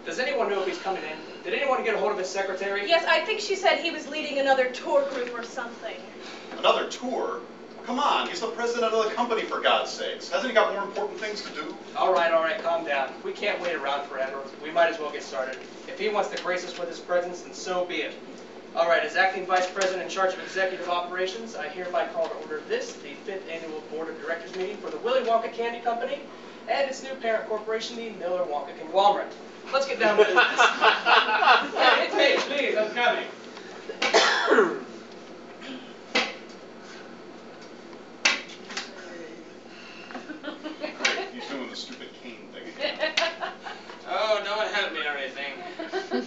Does anyone know if he's coming in? Did anyone get a hold of his secretary? Yes, I think she said he was leading another tour group or something. Another tour? Come on, he's the president of the company, for God's sakes. Hasn't he got more important things to do? All right, calm down. We can't wait around forever. We might as well get started. If he wants to grace us with his presence, then so be it. All right, as acting vice president in charge of executive operations, I hereby call to order this, the 5th annual board of directors meeting for the Willy Wonka Candy Company and its new parent corporation, the Miller Wonka Conglomerate. Let's get down to business. Hey, please, I'm coming. He's doing the stupid cane thing again. Oh, don't help me or anything.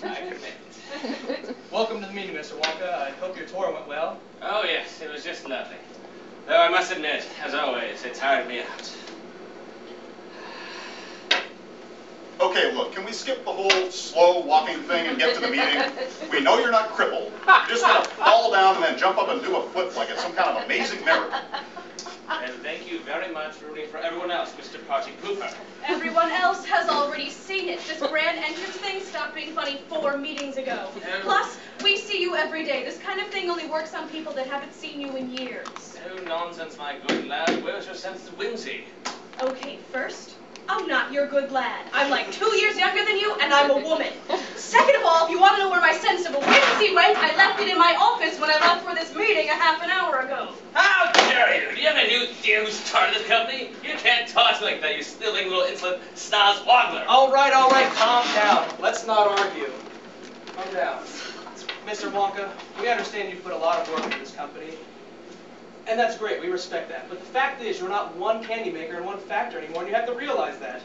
I commit. Welcome to the meeting, Mr. Wonka. I hope your tour went well. Oh, yes, it was just nothing. Though I must admit, as always, it tired me out. Okay, look, can we skip the whole slow walking thing and get to the meeting? We know you're not crippled. You're just going to fall down and then jump up and do a flip like it's some kind of amazing miracle. And thank you very much for rooting for everyone else, Mr. Party Pooper. Everyone else has already seen it. This grand entrance thing stopped being funny 4 meetings ago. Plus, we see you every day. This kind of thing only works on people that haven't seen you in years. No nonsense, my good lad. Where's your sense of whimsy? Okay, first, I'm not your good lad. I'm like 2 years younger than you, and I'm a woman. Second of all, if you want to know where my sense of whimsy went, I left it in my office when I left for this meeting a half an hour ago. How dare you? Do you have any new idea who started this company? You can't talk like that, you sniveling little insolent snozwoggler. All right, calm down. Let's not argue. Calm down. Mr. Wonka, we understand you've put a lot of work into this company. And that's great, we respect that. But the fact is, you're not one candy maker and one factor anymore, and you have to realize that.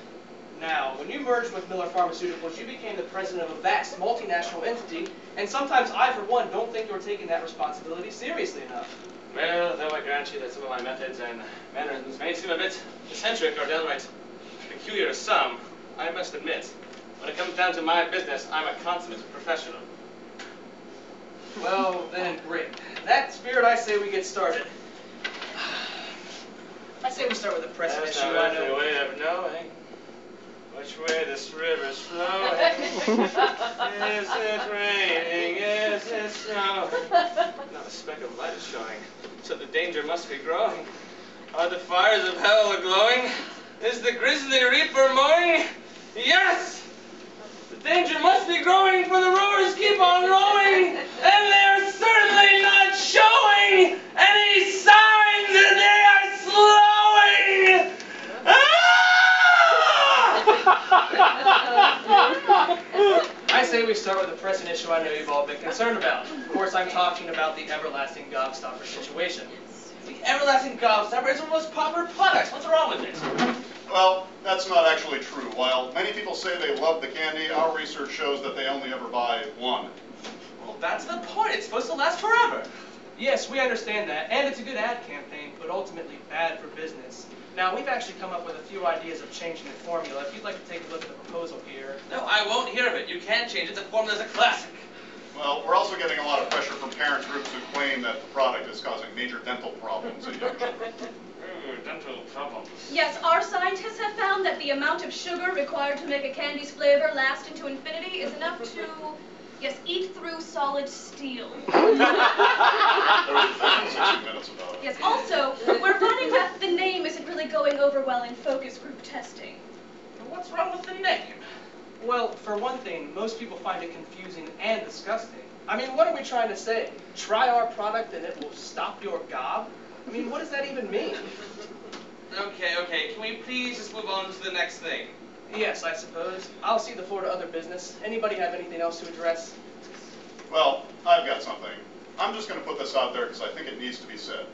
Now, when you merged with Miller Pharmaceuticals, you became the president of a vast multinational entity, and sometimes I, for one, don't think you're taking that responsibility seriously enough. Well, though I grant you that some of my methods and mannerisms may seem a bit eccentric or downright peculiar to some, I must admit, when it comes down to my business, I'm a consummate professional. Well, then, great. In that spirit, I say we get started. I say we start with the pressing issue. That's the way of knowing which way this river's flowing. Is it raining? Is it snowing? Not a speck of light is showing, so the danger must be growing. Are the fires of hell glowing? Is the grisly reaper mowing? Yes! The danger must be growing, for the rowers keep on rowing, and they're certainly not showing any signs that they are slowing! I say we start with the pressing issue I know you've all been concerned about. Of course, I'm talking about the everlasting gobstopper situation. The everlasting gobstopper is one of the most popular products. What's wrong with it? Well, that's not actually true. While many people say they love the candy, our research shows that they only ever buy one. Well, that's the point. It's supposed to last forever. Yes, we understand that, and it's a good ad campaign, but ultimately bad for business. Now, we've actually come up with a few ideas of changing the formula. If you'd like to take a look at the proposal here. No, I won't hear of it. You can't change it. The formula's a classic. Well, we're also getting a lot of pressure from parents groups who claim that the product is causing major dental problems in young children. Dental problems. Yes, our scientists have found that the amount of sugar required to make a candy's flavor last into infinity is enough to, yes, eat through solid steel. Yes, also, we're finding that the name isn't really going over well in focus group testing. What's wrong with the name? Well, for one thing, most people find it confusing and disgusting. I mean, what are we trying to say? Try our product and it will stop your gob? I mean, what does that even mean? Okay, can we please just move on to the next thing? Yes, I suppose. I'll cede the floor to other business. Anybody have anything else to address? Well, I've got something. I'm just going to put this out there because I think it needs to be said.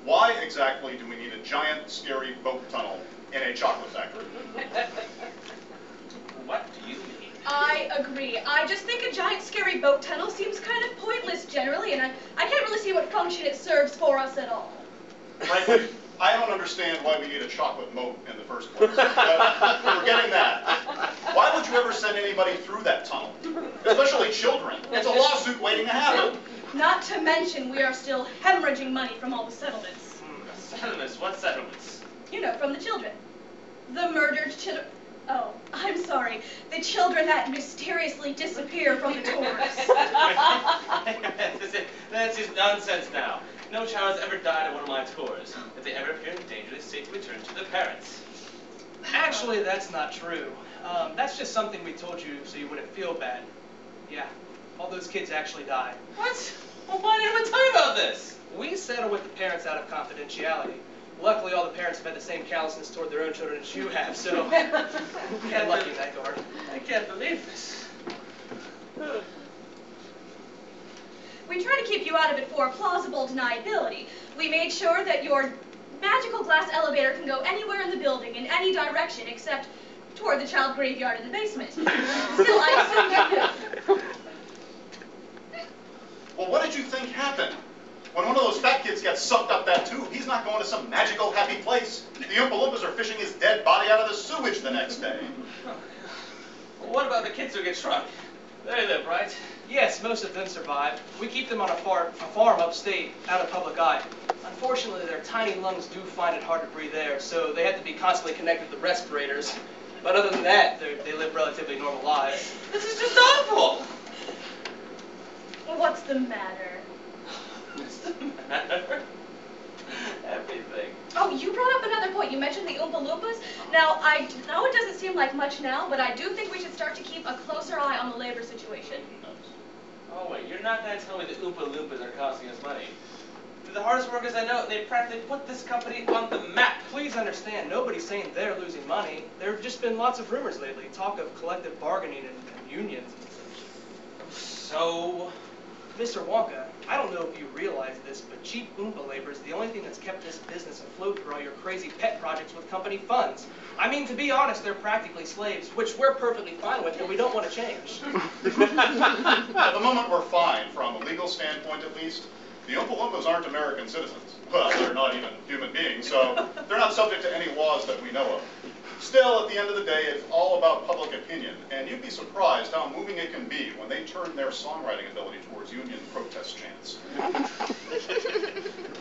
Why exactly do we need a giant, scary boat tunnel in a chocolate factory? What do you mean? I agree. I just think a giant, scary boat tunnel seems kind of pointless generally, and I can't really see what function it serves for us at all. Frankly, I don't understand why we need a chocolate moat in the first place. But forgetting that, why would you ever send anybody through that tunnel? Especially children. It's a lawsuit waiting to happen. Not to mention, we are still hemorrhaging money from all the settlements. Settlements? What settlements? You know, from the children. The murdered children. Oh, I'm sorry. The children that mysteriously disappear from the tours. That's just nonsense now. No child has ever died at one of my tours. If they ever appear in danger, they safely return to their parents. Actually, that's not true. That's just something we told you so you wouldn't feel bad. Yeah, all those kids actually died. What? Well, why didn't we tell you about this? We settle with the parents out of confidentiality. Luckily, all the parents have had the same callousness toward their own children as you have, so get lucky in that regard. I can't believe this. We try to keep you out of it for plausible deniability. We made sure that your magical glass elevator can go anywhere in the building in any direction except toward the child graveyard in the basement. Still, I assume you knew. Well, what did you think happened? When one of those fat kids gets sucked up that tube, he's not going to some magical happy place. The Oompa Loompas are fishing his dead body out of the sewage the next day. Well, what about the kids who get shrunk? They live, right? Yes, most of them survive. We keep them on a farm upstate, out of public eye. Unfortunately, their tiny lungs do find it hard to breathe air, so they have to be constantly connected to respirators. But other than that, they live relatively normal lives. This is just awful! What's the matter? What's the matter? Everything. Oh, you brought up another point. You mentioned the Oompa Loompas. Now, I know it doesn't seem like much now, but I do think we should start to keep a closer eye on the labor situation. Oh, wait, you're not going to tell me the Oompa Loompas are costing us money. They're the hardest workers I know, and they practically put this company on the map. Please understand, nobody's saying they're losing money. There have just been lots of rumors lately, talk of collective bargaining and unions and such. So? Mr. Wonka, I don't know if you realize this, but cheap Oompa labor is the only thing that's kept this business afloat through all your crazy pet projects with company funds. I mean, to be honest, they're practically slaves, which we're perfectly fine with, and we don't want to change. At the moment, we're fine, from a legal standpoint at least. The Oompa Loompas aren't American citizens. Well, they're not even human beings, so they're not subject to any laws that we know of. Still, at the end of the day, it's all about public opinion, and you'd be surprised how moving it can be when they turn their songwriting ability towards union protest chants.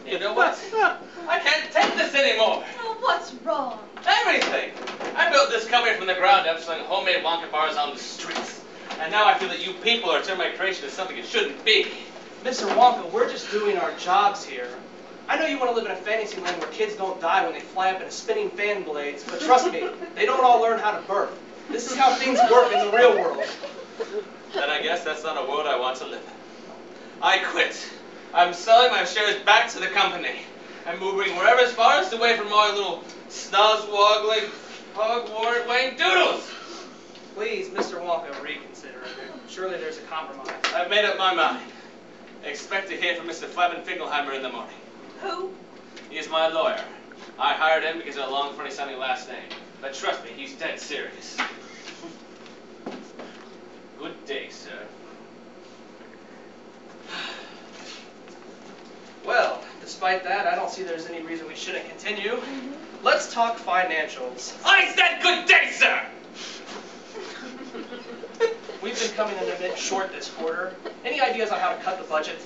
You know what? I can't take this anymore. Oh, what's wrong? Everything. I built this company from the ground up selling homemade Wonka bars on the streets. And now I feel that you people are turning my creation into something it shouldn't be. Mr. Wonka, we're just doing our jobs here. I know you want to live in a fantasy land where kids don't die when they fly up in a spinning fan blades, but trust me, they don't all learn how to birth. This is how things work in the real world. Then I guess that's not a world I want to live in. I quit. I'm selling my shares back to the company. I'm moving wherever is farthest away from all your little snozwoggling, hog-wart-weighing doodles. Please, Mr. Wonka, reconsider it. Surely there's a compromise. I've made up my mind. Expect to hear from Mr. Flavin Finkelheimer in the morning. Who? He is my lawyer. I hired him because of a long, funny-sounding last name. But trust me, he's dead serious. Good day, sir. Well, despite that, I don't see there's any reason we shouldn't continue. Let's talk financials. I said good day, sir! We've been coming in a bit short this quarter. Any ideas on how to cut the budget?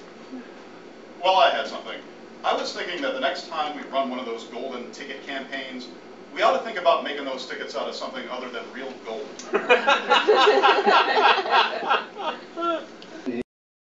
Well, I had something. I was thinking that the next time we run one of those golden ticket campaigns, we ought to think about making those tickets out of something other than real gold.